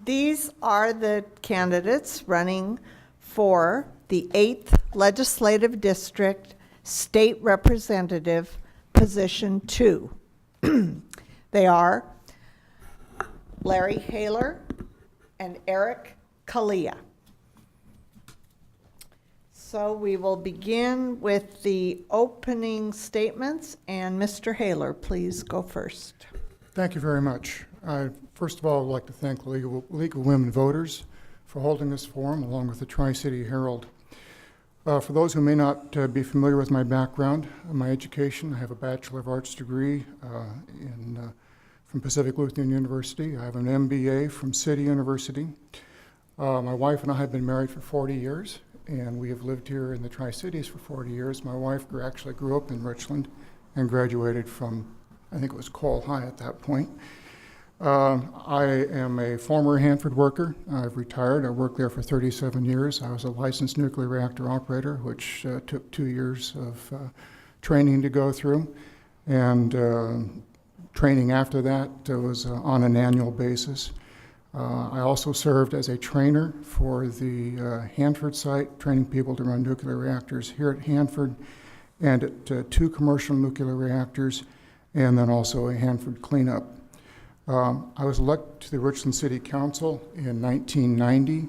These are the candidates running for the 8th Legislative District State Representative, Position 2. They are Larry Haler and Eric Kalia. So we will begin with the opening statements, and Mr. Haler, please go first. Thank you very much. First of all, I'd like to thank League of Women Voters for holding this forum, along with the Tri-City Herald. For those who may not be familiar with my background, my education, I have a Bachelor of Arts degree from Pacific Lutheran University. I have an MBA from City University. My wife and I have been married for 40 years, and we have lived here in the Tri-Cities for 40 years. My wife actually grew up in Richland and graduated from, I think it was Cole High at that point. I am a former Hanford worker. I've retired. I worked there for 37 years. I was a licensed nuclear reactor operator, which took 2 years of training to go through. And training after that was on an annual basis. I also served as a trainer for the Hanford site, training people to run nuclear reactors here at Hanford and at 2 commercial nuclear reactors, and then also a Hanford cleanup. I was elected to the Richland City Council in 1990.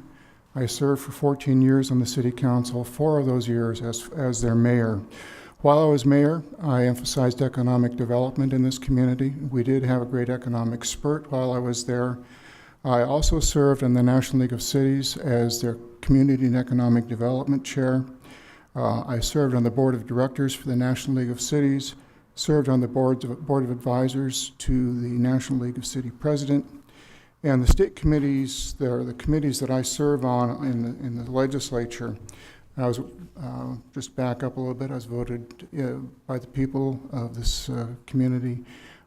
I served for 14 years on the City Council, 4 of those years as their mayor. While I was mayor, I emphasized economic development in this community. We did have a great economic spurt while I was there. I also served in the National League of Cities as their Community and Economic Development Chair. I served on the Board of Directors for the National League of Cities, served on the Board of Advisors to the National League of City President, and the state committees, the committees that I serve on in the legislature. I was, just back up a little bit, I was voted by the people of this community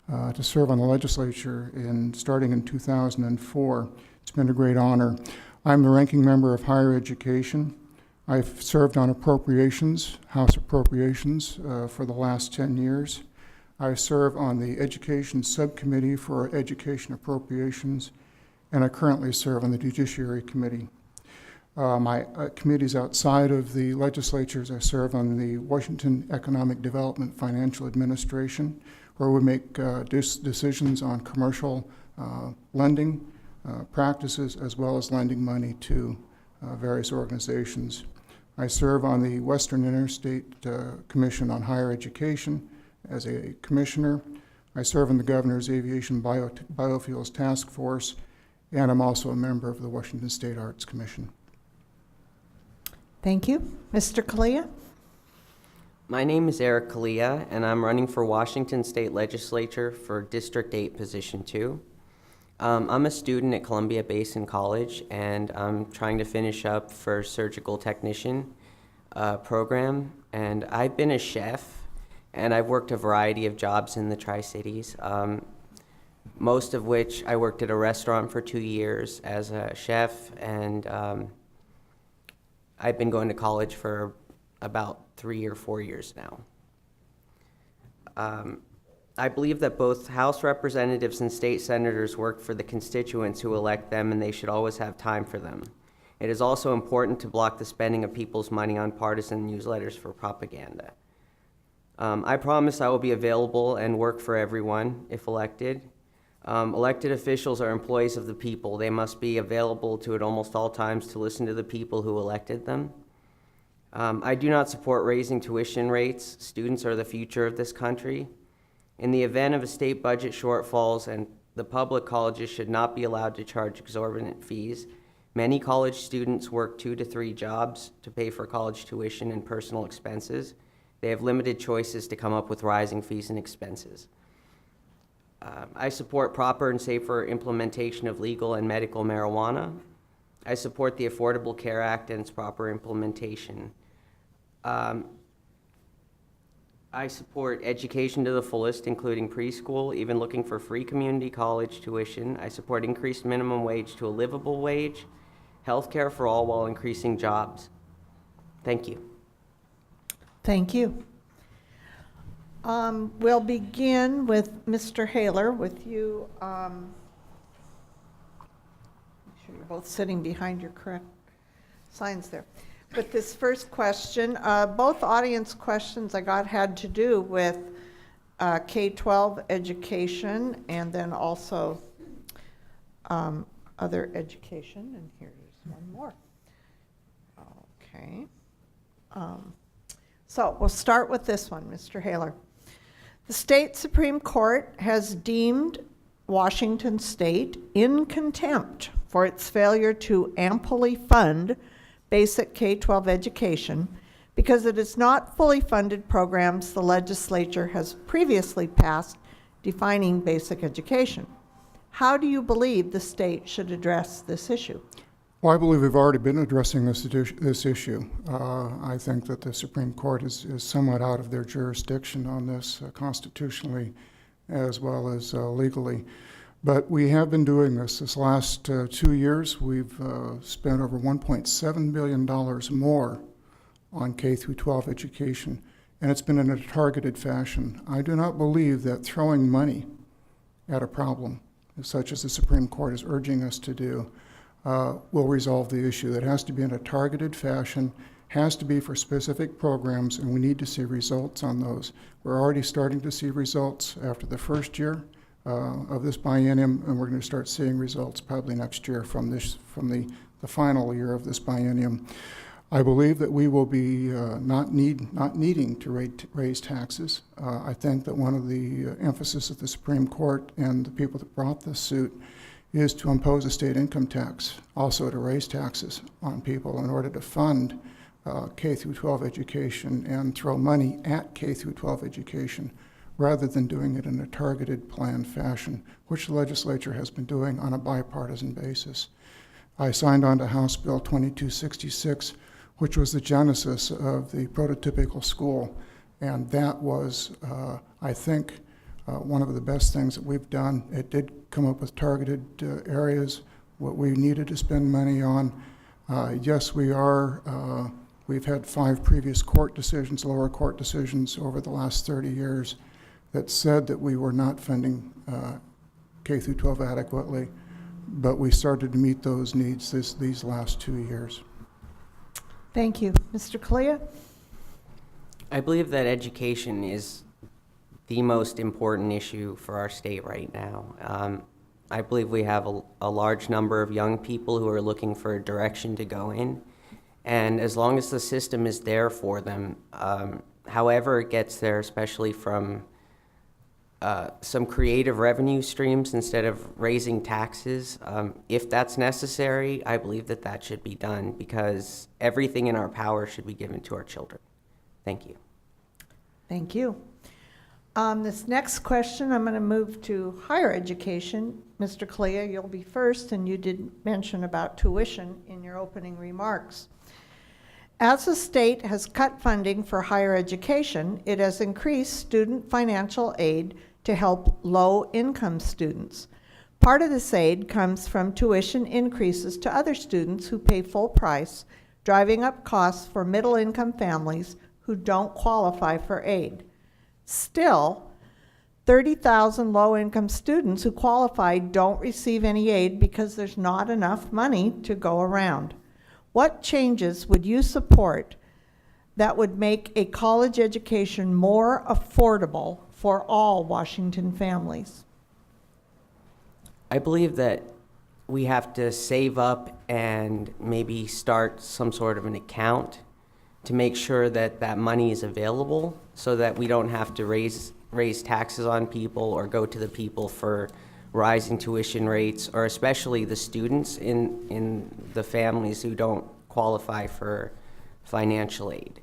to serve on the legislature starting in 2004. It's been a great honor. I'm the ranking member of higher education. I've served on appropriations, House Appropriations, for the last 10 years. I serve on the Education Subcommittee for Education Appropriations, and I currently serve on the Judiciary Committee. My committees outside of the legislatures, I serve on the Washington Economic Development Financial Administration, where we make decisions on commercial lending practices, as well as lending money to various organizations. I serve on the Western Interstate Commission on Higher Education as a commissioner. I serve on the Governor's Aviation Biofuels Task Force, and I'm also a member of the Washington State Arts Commission. Thank you. Mr. Kalia? My name is Eric Kalia, and I'm running for Washington State Legislature for District 8, Position 2. I'm a student at Columbia Basin College, and I'm trying to finish up for surgical technician program. And I've been a chef, and I've worked a variety of jobs in the Tri-Cities, most of which I worked at a restaurant for 2 years as a chef, and I've been going to college for about 3 or 4 years now. I believe that both House representatives and state senators work for the constituents who elect them, and they should always have time for them. It is also important to block the spending of people's money on partisan newsletters for propaganda. I promise I will be available and work for everyone if elected. Elected officials are employees of the people. They must be available to at almost all times to listen to the people who elected them. I do not support raising tuition rates. Students are the future of this country. In the event of a state budget shortfalls, and the public colleges should not be allowed to charge exorbitant fees. Many college students work 2 to 3 jobs to pay for college tuition and personal expenses. They have limited choices to come up with rising fees and expenses. I support proper and safer implementation of legal and medical marijuana. I support the Affordable Care Act and its proper implementation. I support education to the fullest, including preschool, even looking for free community college tuition. I support increased minimum wage to a livable wage, health care for all while increasing jobs. Thank you. Thank you. We'll begin with Mr. Haler, with you sure you're both sitting behind your correct signs there. But this first question, both audience questions I got had to do with K-12 education and then also other education. And here's one more. Okay. So we'll start with this one, Mr. Haler. The state Supreme Court has deemed Washington State in contempt for its failure to amply fund basic K-12 education because it has not fully funded programs the legislature has previously passed defining basic education. How do you believe the state should address this issue? Well, I believe we've already been addressing this issue. I think that the Supreme Court is somewhat out of their jurisdiction on this constitutionally as well as legally. But we have been doing this. This last 2 years, we've spent over $1.7 billion more on K through 12 education, and it's been in a targeted fashion. I do not believe that throwing money at a problem, such as the Supreme Court is urging us to do, will resolve the issue. That has to be in a targeted fashion, has to be for specific programs, and we need to see results on those. We're already starting to see results after the first year of this biennium, and we're going to start seeing results probably next year from the final year of this biennium. I believe that we will be not needing to raise taxes. I think that one of the emphasis of the Supreme Court and the people that brought this suit is to impose a state income tax, also to raise taxes on people in order to fund K through 12 education and throw money at K through 12 education, rather than doing it in a targeted, planned fashion, which the legislature has been doing on a bipartisan basis. I signed on to House Bill 2266, which was the genesis of the prototypical school, and that was, I think, one of the best things that we've done. It did come up with targeted areas, what we needed to spend money on. Yes, we've had 5 previous court decisions, lower court decisions over the last 30 years that said that we were not funding K through 12 adequately, but we started to meet those needs these last 2 years. Thank you. Mr. Kalia? I believe that education is the most important issue for our state right now. I believe we have a large number of young people who are looking for a direction to go in, and as long as the system is there for them, however it gets there, especially from some creative revenue streams instead of raising taxes, if that's necessary, I believe that that should be done because everything in our power should be given to our children. Thank you. Thank you. This next question, I'm going to move to higher education. Mr. Kalia, you'll be first, and you did mention about tuition in your opening remarks. As the state has cut funding for higher education, it has increased student financial aid to help low-income students. Part of this aid comes from tuition increases to other students who pay full price, driving up costs for middle-income families who don't qualify for aid. Still, 30,000 low-income students who qualify don't receive any aid because there's not enough money to go around. What changes would you support that would make a college education more affordable for all Washington families? I believe that we have to save up and maybe start some sort of an account to make sure that that money is available so that we don't have to raise taxes on people or go to the people for rising tuition rates, or especially the students in the families who don't qualify for financial aid.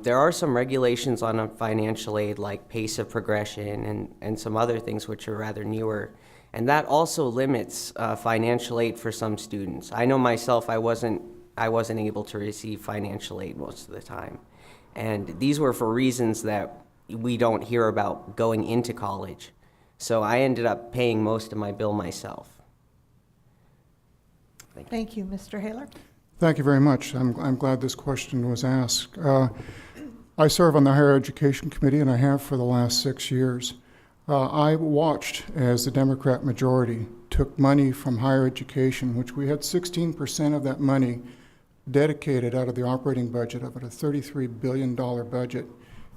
There are some regulations on financial aid like pace of progression and some other things which are rather newer. And that also limits financial aid for some students. I know myself, I wasn't able to receive financial aid most of the time. And these were for reasons that we don't hear about going into college. So I ended up paying most of my bill myself. Thank you, Mr. Haler. Thank you very much. I'm glad this question was asked. I serve on the Higher Education Committee, and I have for the last 6 years. I watched as the Democrat majority took money from higher education, which we had 16% of that money dedicated out of the operating budget of a $33 billion budget,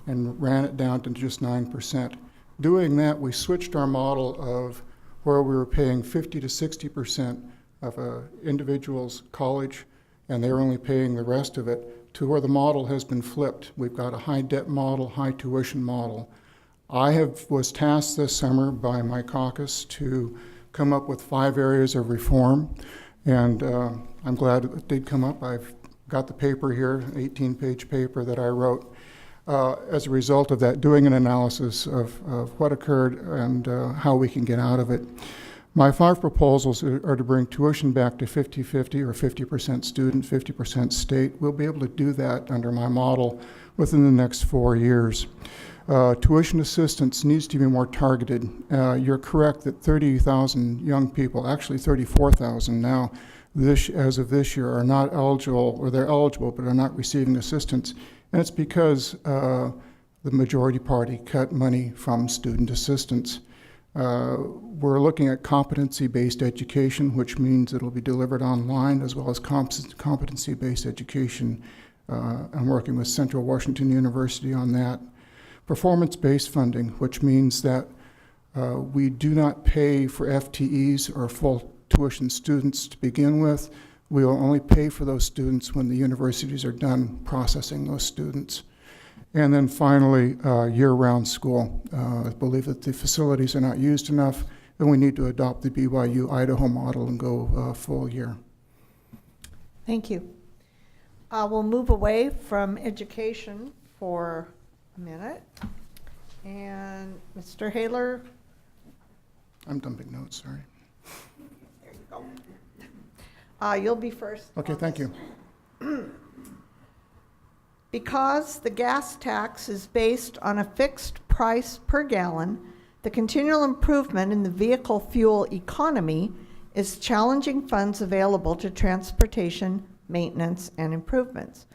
and ran it down to just 9%. Doing that, we switched our model of where we were paying 50 to 60% of an individual's college, and they were only paying the rest of it, to where the model has been flipped. We've got a high debt model, high tuition model. I was tasked this summer by my caucus to come up with 5 areas of reform, and I'm glad it did come up. I've got the paper here, an 18-page paper that I wrote as a result of that, doing an analysis of what occurred and how we can get out of it. My 5 proposals are to bring tuition back to 50-50, or 50% student, 50% state. We'll be able to do that under my model within the next 4 years. Tuition assistance needs to be more targeted. You're correct that 30,000 young people, actually 34,000 now, as of this year, are not eligible, or they're eligible but are not receiving assistance. And it's because the majority party cut money from student assistance. We're looking at competency-based education, which means it'll be delivered online, as well as competency-based education. I'm working with Central Washington University on that. Performance-based funding, which means that we do not pay for FTEs or full tuition students to begin with. We will only pay for those students when the universities are done processing those students. And then finally, year-round school. I believe that the facilities are not used enough, and we need to adopt the BYU Idaho model and go full year. Thank you. We'll move away from education for a minute. And Mr. Haler. I'm dumping notes, sorry. There you go. You'll be first. Okay, thank you. Because the gas tax is based on a fixed price per gallon, the continual improvement in the vehicle fuel economy is challenging funds available to transportation, maintenance, and improvements.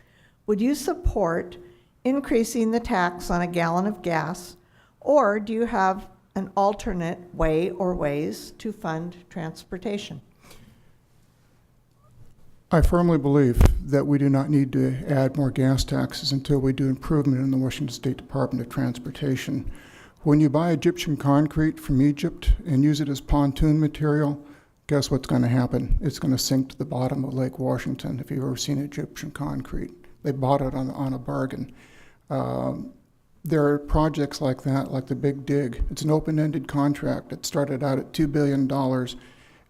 Would you support increasing the tax on a gallon of gas, or do you have an alternate way or ways to fund transportation? I firmly believe that we do not need to add more gas taxes until we do improvement in the Washington State Department of Transportation. When you buy Egyptian concrete from Egypt and use it as pontoon material, guess what's going to happen? It's going to sink to the bottom of Lake Washington. If you've ever seen Egyptian concrete, they bought it on a bargain. There are projects like that, like the Big Dig. It's an open-ended contract. It started out at $2 billion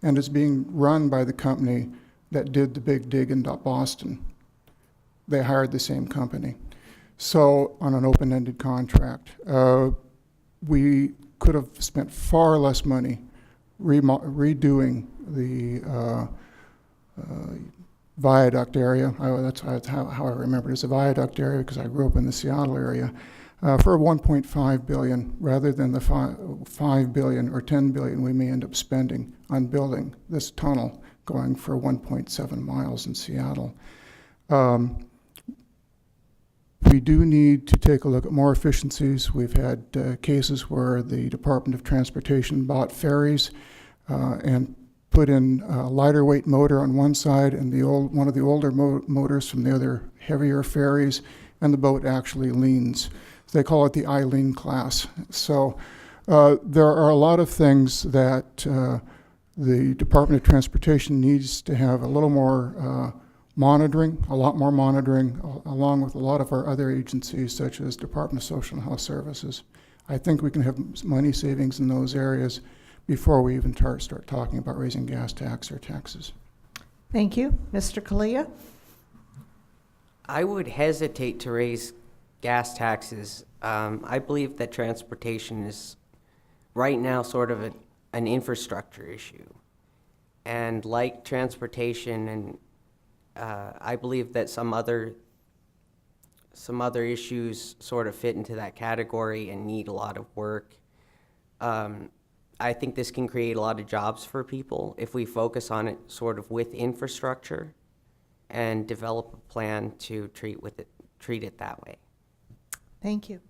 and is being run by the company that did the Big Dig in Boston. They hired the same company. So on an open-ended contract, we could have spent far less money redoing the viaduct area. That's how I remember it, as a viaduct area, because I grew up in the Seattle area, for $1.5 billion rather than the $5 billion or $10 billion we may end up spending on building this tunnel going for 1.7 miles in Seattle. We do need to take a look at more efficiencies. We've had cases where the Department of Transportation bought ferries and put in a lighter weight motor on one side and one of the older motors from the other heavier ferries, and the boat actually leans. They call it the Eileen class. So there are a lot of things that the Department of Transportation needs to have a little more monitoring, a lot more monitoring, along with a lot of our other agencies, such as Department of Social and Health Services. I think we can have money savings in those areas before we even start talking about raising gas tax or taxes. Thank you. Mr. Kalia? I would hesitate to raise gas taxes. I believe that transportation is right now sort of an infrastructure issue. And like transportation, and I believe that some other issues sort of fit into that category and need a lot of work. I think this can create a lot of jobs for people if we focus on it sort of with infrastructure and develop a plan to treat it that way. Thank you.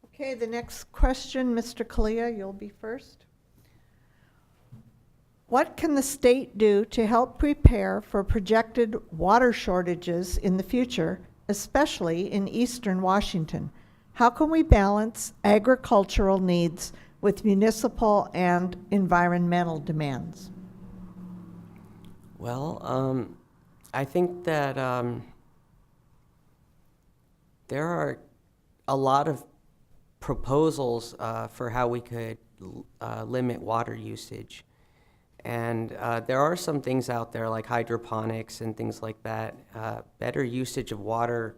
Okay, the next question, Mr. Kalia, you'll be first. What can the state do to help prepare for projected water shortages in the future, especially in eastern Washington? How can we balance agricultural needs with municipal and environmental demands? Well, I think that there are a lot of proposals for how we could limit water usage. And there are some things out there like hydroponics and things like that. Better usage of water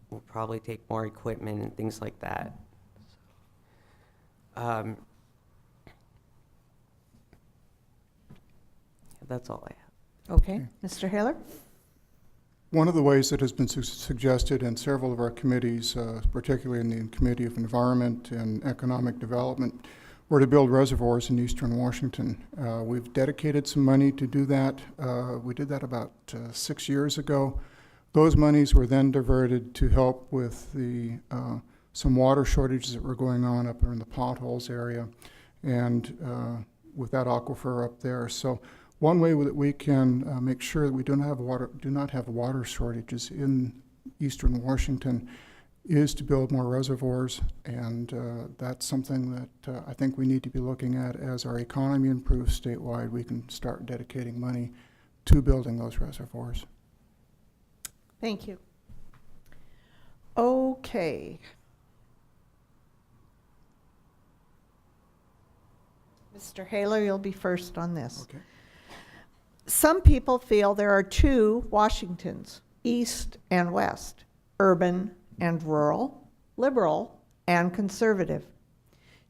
will probably take more equipment and things like that. That's all I have. Okay, Mr. Haler? One of the ways that has been suggested in several of our committees, particularly in the Committee of Environment and Economic Development, were to build reservoirs in eastern Washington. We've dedicated some money to do that. We did that about 6 years ago. Those monies were then diverted to help with the some water shortages that were going on up in the Potholes area and with that aquifer up there. So one way that we can make sure that we do not have water shortages in eastern Washington is to build more reservoirs, and that's something that I think we need to be looking at. As our economy improves statewide, we can start dedicating money to building those reservoirs. Thank you. Okay. Mr. Haler, you'll be first on this. Okay. Some people feel there are two Washingtons, East and West, urban and rural, liberal and conservative.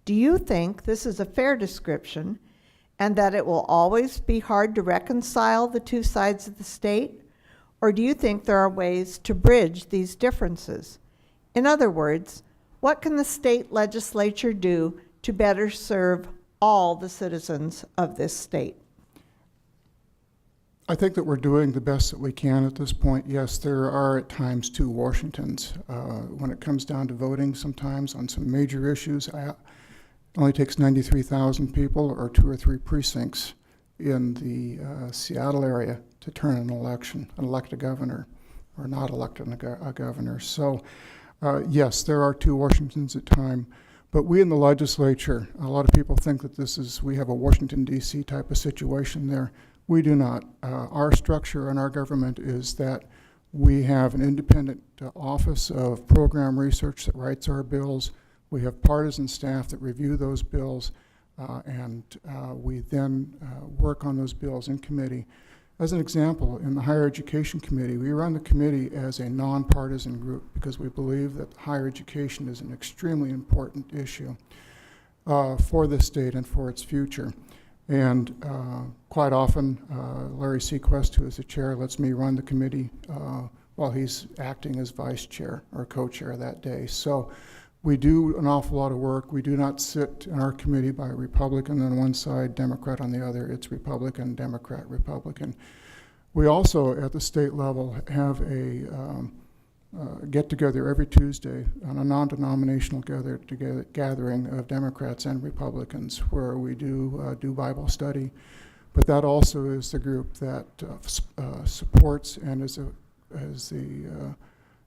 Do you think this is a fair description and that it will always be hard to reconcile the two sides of the state? Or do you think there are ways to bridge these differences? In other words, what can the state legislature do to better serve all the citizens of this state? I think that we're doing the best that we can at this point. Yes, there are at times two Washingtons. When it comes down to voting sometimes on some major issues, it only takes 93,000 people or 2 or 3 precincts in the Seattle area to turn an election, elect a governor, or not elect a governor. So yes, there are two Washingtons at time. But we in the legislature, a lot of people think that we have a Washington, D.C. type of situation there. We do not. Our structure in our government is that we have an independent office of program research that writes our bills. We have partisan staff that review those bills, and we then work on those bills in committee. As an example, in the Higher Education Committee, we run the committee as a nonpartisan group because we believe that higher education is an extremely important issue for the state and for its future. And quite often, Larry Sequest, who is the chair, lets me run the committee while he's acting as vice chair or co-chair that day. So we do an awful lot of work. We do not sit in our committee by Republican on one side, Democrat on the other. It's Republican, Democrat, Republican. We also, at the state level, have a get-together every Tuesday on a non-denominational gathering of Democrats and Republicans where we do Bible study. But that also is the group that supports and is the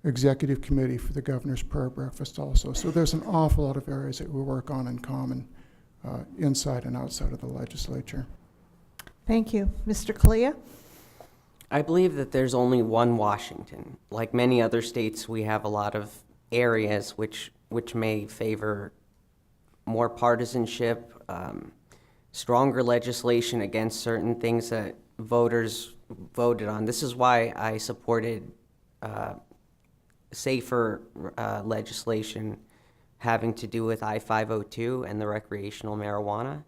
executive committee for the governor's prayer breakfast also. So there's an awful lot of areas that we work on in common inside and outside of the legislature. Thank you. Mr. Kalia? I believe that there's only one Washington. Like many other states, we have a lot of areas which may favor more partisanship, stronger legislation against certain things that voters voted on. This is why I supported safer legislation having to do with I-502 and the recreational marijuana.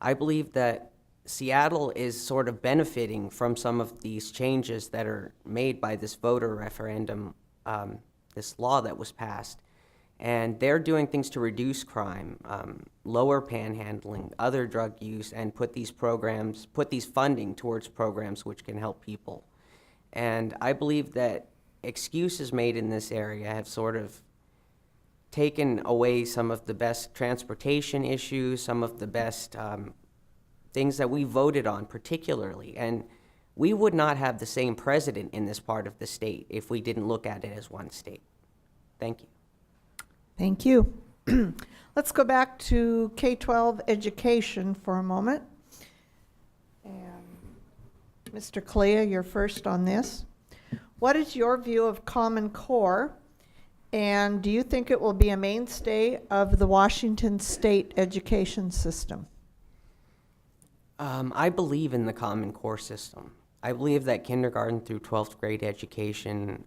I believe that Seattle is sort of benefiting from some of these changes that are made by this voter referendum, this law that was passed. And they're doing things to reduce crime, lower panhandling, other drug use, and put these funding towards programs which can help people. And I believe that excuses made in this area have sort of taken away some of the best transportation issues, some of the best things that we voted on particularly. And we would not have the same president in this part of the state if we didn't look at it as one state. Thank you. Thank you. Let's go back to K-12 education for a moment. And Mr. Kalia, you're first on this. What is your view of Common Core? And do you think it will be a mainstay of the Washington state education system? I believe in the Common Core system. I believe that kindergarten through 12th grade education,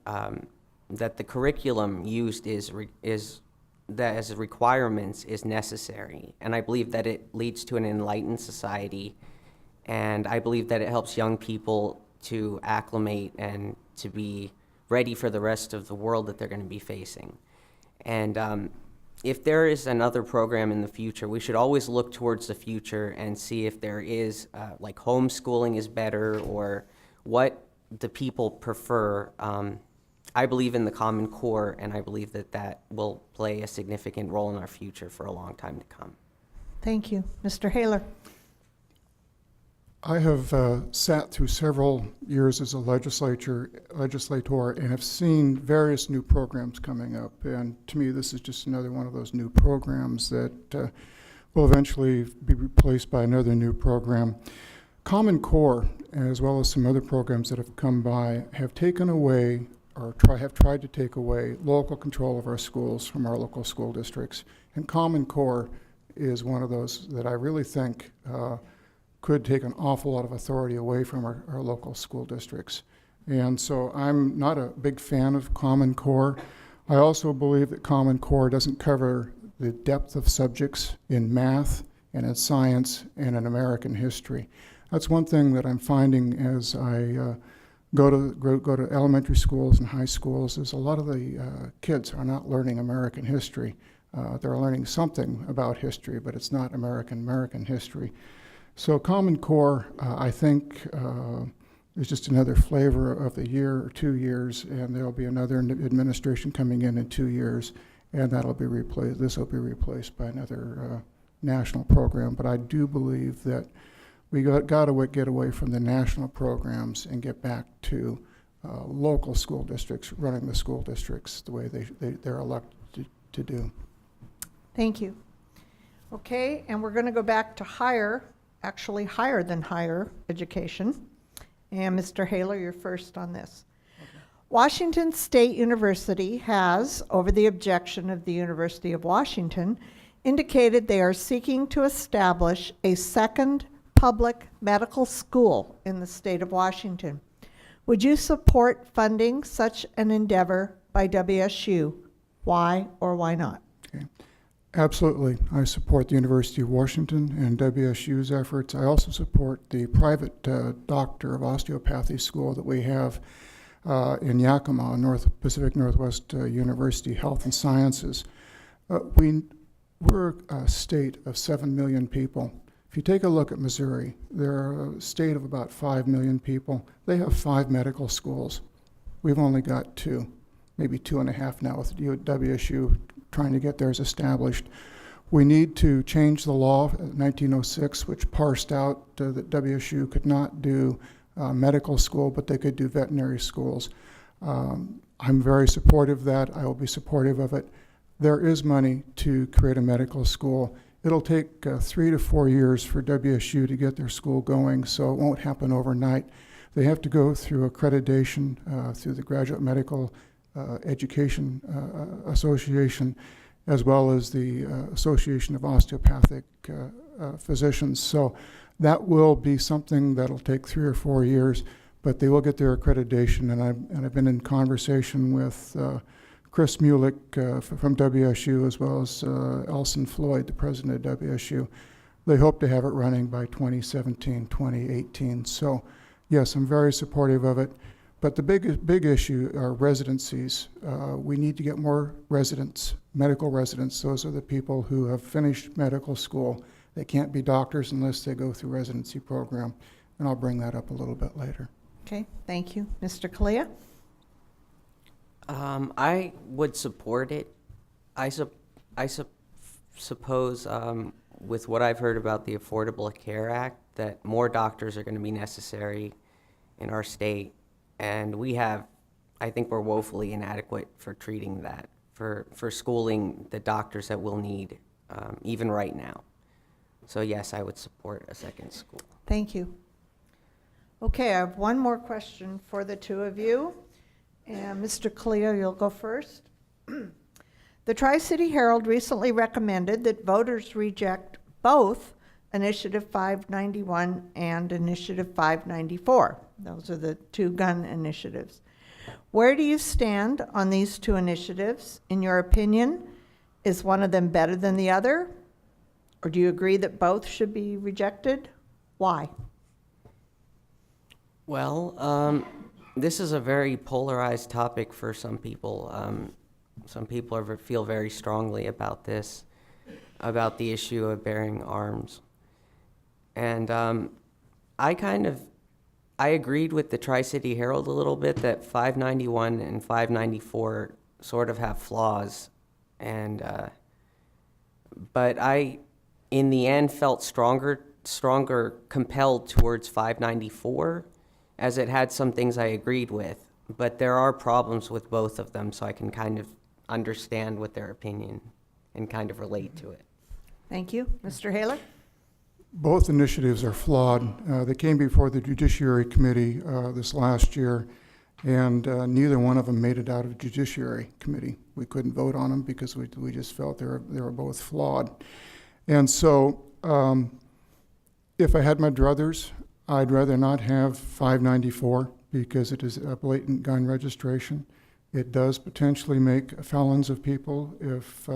that the curriculum used that as requirements is necessary. And I believe that it leads to an enlightened society. And I believe that it helps young people to acclimate and to be ready for the rest of the world that they're going to be facing. And if there is another program in the future, we should always look towards the future and see if there is, like homeschooling is better or what the people prefer. I believe in the Common Core, and I believe that that will play a significant role in our future for a long time to come. Thank you. Mr. Haler. I have sat through several years as a legislator and have seen various new programs coming up. And to me, this is just another one of those new programs that will eventually be replaced by another new program. Common Core, as well as some other programs that have come by, have taken away or have tried to take away local control of our schools from our local school districts. And Common Core is one of those that I really think could take an awful lot of authority away from our local school districts. And so I'm not a big fan of Common Core. I also believe that Common Core doesn't cover the depth of subjects in math and in science and in American history. That's one thing that I'm finding as I go to elementary schools and high schools is a lot of the kids are not learning American history. They're learning something about history, but it's not American history. So Common Core, I think, is just another flavor of the year or 2 years, and there'll be another administration coming in 2 years, and that'll be replaced. This will be replaced by another national program. But I do believe that we got to get away from the national programs and get back to local school districts running the school districts the way they're elected to do. Thank you. Okay, and we're going to go back to higher than higher education. And Mr. Haler, you're first on this. Okay. Washington State University has, over the objection of the University of Washington, indicated they are seeking to establish a second public medical school in the state of Washington. Would you support funding such an endeavor by WSU? Why or why not? Okay. Absolutely. I support the University of Washington and WSU's efforts. I also support the private doctor of osteopathy school that we have in Yakima, Pacific Northwest University Health and Sciences. We're a state of 7 million people. If you take a look at Missouri, they're a state of about 5 million people. They have 5 medical schools. We've only got 2, maybe 2.5 now with WSU trying to get theirs established. We need to change the law of 1906, which parsed out that WSU could not do medical school, but they could do veterinary schools. I'm very supportive of that. I will be supportive of it. There is money to create a medical school. It'll take 3 to 4 years for WSU to get their school going, so it won't happen overnight. They have to go through accreditation through the Graduate Medical Education Association, as well as the Association of Osteopathic Physicians. So that will be something that'll take 3 or 4 years, but they will get their accreditation. And I've been in conversation with Chris Mulick from WSU, as well as Elson Floyd, the president of WSU. They hope to have it running by 2017, 2018. So yes, I'm very supportive of it. But the big issue are residencies. We need to get more residents, medical residents. Those are the people who have finished medical school. They can't be doctors unless they go through residency program. And I'll bring that up a little bit later. Okay, thank you. Mr. Kalia? I would support it. I suppose with what I've heard about the Affordable Care Act, that more doctors are going to be necessary in our state. And I think we're woefully inadequate for treating that, for schooling the doctors that we'll need, even right now. So yes, I would support a second school. Thank you. Okay, I have one more question for the two of you. And Mr. Cleo, you'll go first. The Tri-City Herald recently recommended that voters reject both Initiative 591 and Initiative 594. Those are the two gun initiatives. Where do you stand on these two initiatives? In your opinion, is one of them better than the other? Or do you agree that both should be rejected? Why? Well, this is a very polarized topic for some people. Some people feel very strongly about this, about the issue of bearing arms. And I agreed with the Tri-City Herald a little bit that 591 and 594 sort of have flaws. And, but I, in the end, felt stronger compelled towards 594, as it had some things I agreed with. But there are problems with both of them, so I can kind of understand what their opinion and kind of relate to it. Thank you. Mr. Haler? Both initiatives are flawed. They came before the Judiciary Committee this last year, and neither one of them made it out of the Judiciary Committee. We couldn't vote on them because we just felt they were both flawed. And so if I had my druthers, I'd rather not have 594 because it is a blatant gun registration. It does potentially make felons of people. If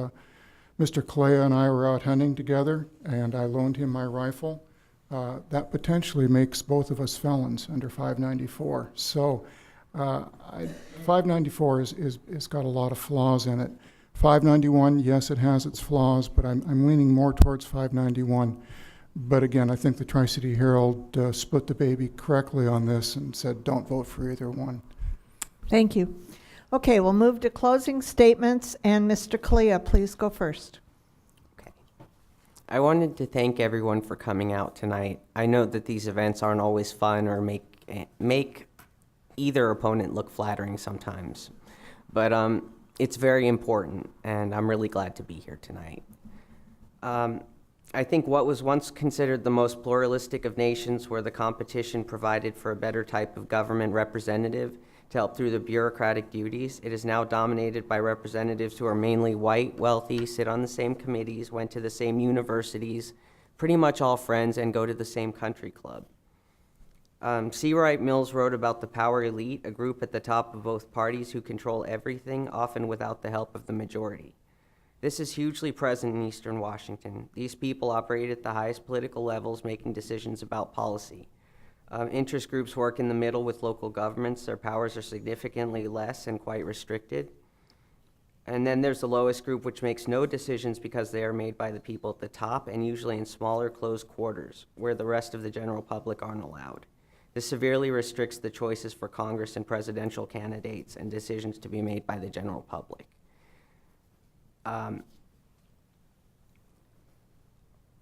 Mr. Kalea and I were out hunting together and I loaned him my rifle, that potentially makes both of us felons under 594. So 594 is got a lot of flaws in it. 591, yes, it has its flaws, but I'm leaning more towards 591. But again, I think the Tri-City Herald split the baby correctly on this and said don't vote for either one. Thank you. Okay, we'll move to closing statements, and Mr. Kalea, please go first. Okay. I wanted to thank everyone for coming out tonight. I know that these events aren't always fun or make either opponent look flattering sometimes, but it's very important, and I'm really glad to be here tonight. I think what was once considered the most pluralistic of nations, where the competition provided for a better type of government representative to help through the bureaucratic duties, it is now dominated by representatives who are mainly white, wealthy, sit on the same committees, went to the same universities, pretty much all friends, and go to the same country club. C. Wright Mills wrote about the power elite, a group at the top of both parties who control everything, often without the help of the majority. This is hugely present in Eastern Washington. These people operate at the highest political levels, making decisions about policy. Interest groups work in the middle with local governments. Their powers are significantly less and quite restricted. And then there's the lowest group, which makes no decisions because they are made by the people at the top, and usually in smaller, closed quarters, where the rest of the general public aren't allowed. This severely restricts the choices for Congress and presidential candidates and decisions to be made by the general public.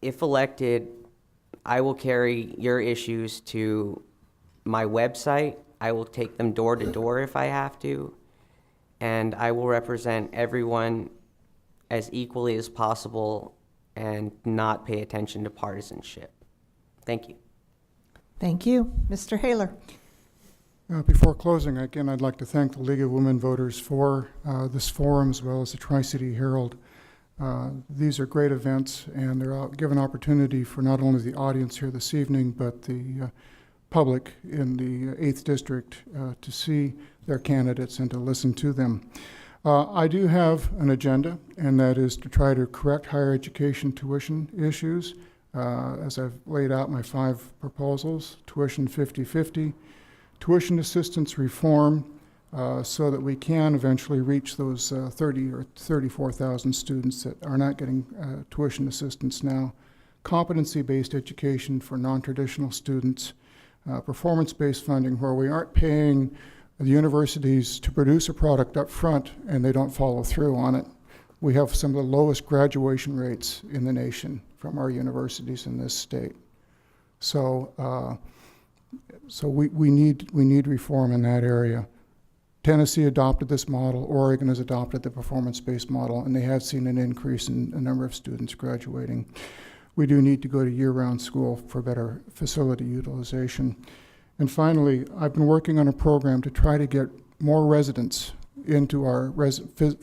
If elected, I will carry your issues to my website. I will take them door to door if I have to, and I will represent everyone as equally as possible and not pay attention to partisanship. Thank you. Thank you. Mr. Haler? Before closing, again, I'd like to thank the League of Women Voters for this forum, as well as the Tri-City Herald. These are great events, and they're give an opportunity for not only the audience here this evening, but the public in the 8th District to see their candidates and to listen to them. I do have an agenda, and that is to try to correct higher education tuition issues. As I've laid out my 5 proposals: tuition 50-50, tuition assistance reform, so that we can eventually reach those 30 or 34,000 students that are not getting tuition assistance now, competency-based education for non-traditional students, performance-based funding, where we aren't paying the universities to produce a product up front and they don't follow through on it. We have some of the lowest graduation rates in the nation from our universities in this state. So, we need reform in that area. Tennessee adopted this model, Oregon has adopted the performance-based model, and they have seen an increase in the number of students graduating. We do need to go to year-round school for better facility utilization. And finally, I've been working on a program to try to get more residents into our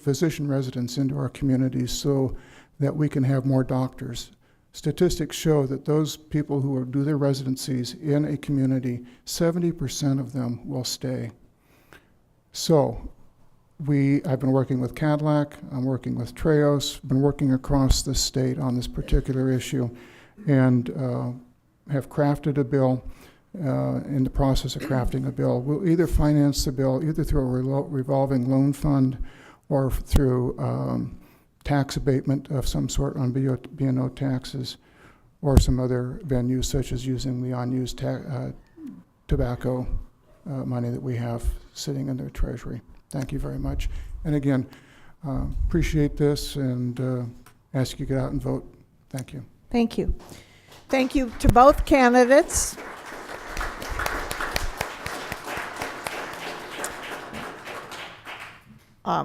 physician residents into our communities so that we can have more doctors. Statistics show that those people who do their residencies in a community, 70% of them will stay. So I've been working with Cadillac, I'm working with Treos, been working across the state on this particular issue, and have crafted a bill, in the process of crafting a bill. We'll either finance the bill either through a revolving loan fund or through tax abatement of some sort on B&O taxes, or some other venues such as using the unused tobacco money that we have sitting in the Treasury. Thank you very much. And again, appreciate this and ask you to get out and vote. Thank you. Thank you. Thank you to both candidates.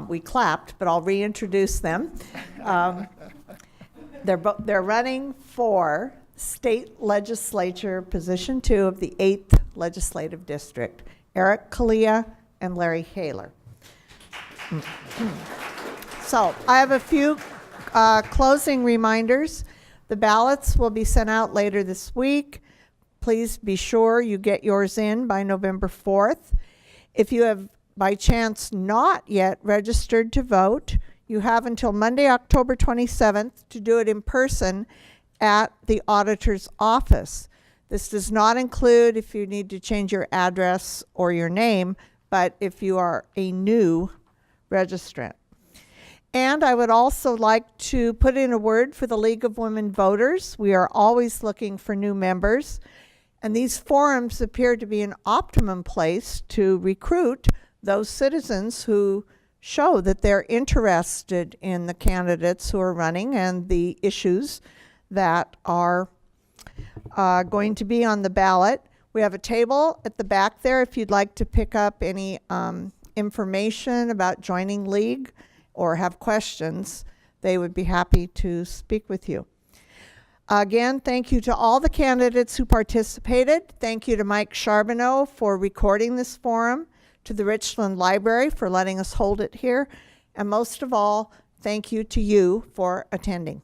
We clapped, but I'll reintroduce them. They're running for state legislature position 2 of the 8th legislative district, Eric Kalia and Larry Haler. So I have a few closing reminders. The ballots will be sent out later this week. Please be sure you get yours in by November 4th. If you have by chance not yet registered to vote, you have until Monday, October 27th to do it in person at the auditor's office. This does not include if you need to change your address or your name, but if you are a new registrant. And I would also like to put in a word for the League of Women Voters. We are always looking for new members, and these forums appear to be an optimum place to recruit those citizens who show that they're interested in the candidates who are running and the issues that are going to be on the ballot. We have a table at the back there if you'd like to pick up any information about joining League or have questions. They would be happy to speak with you. Again, thank you to all the candidates who participated. Thank you to Mike Charbonneau for recording this forum, to the Richland Library for letting us hold it here, and most of all, thank you to you for attending.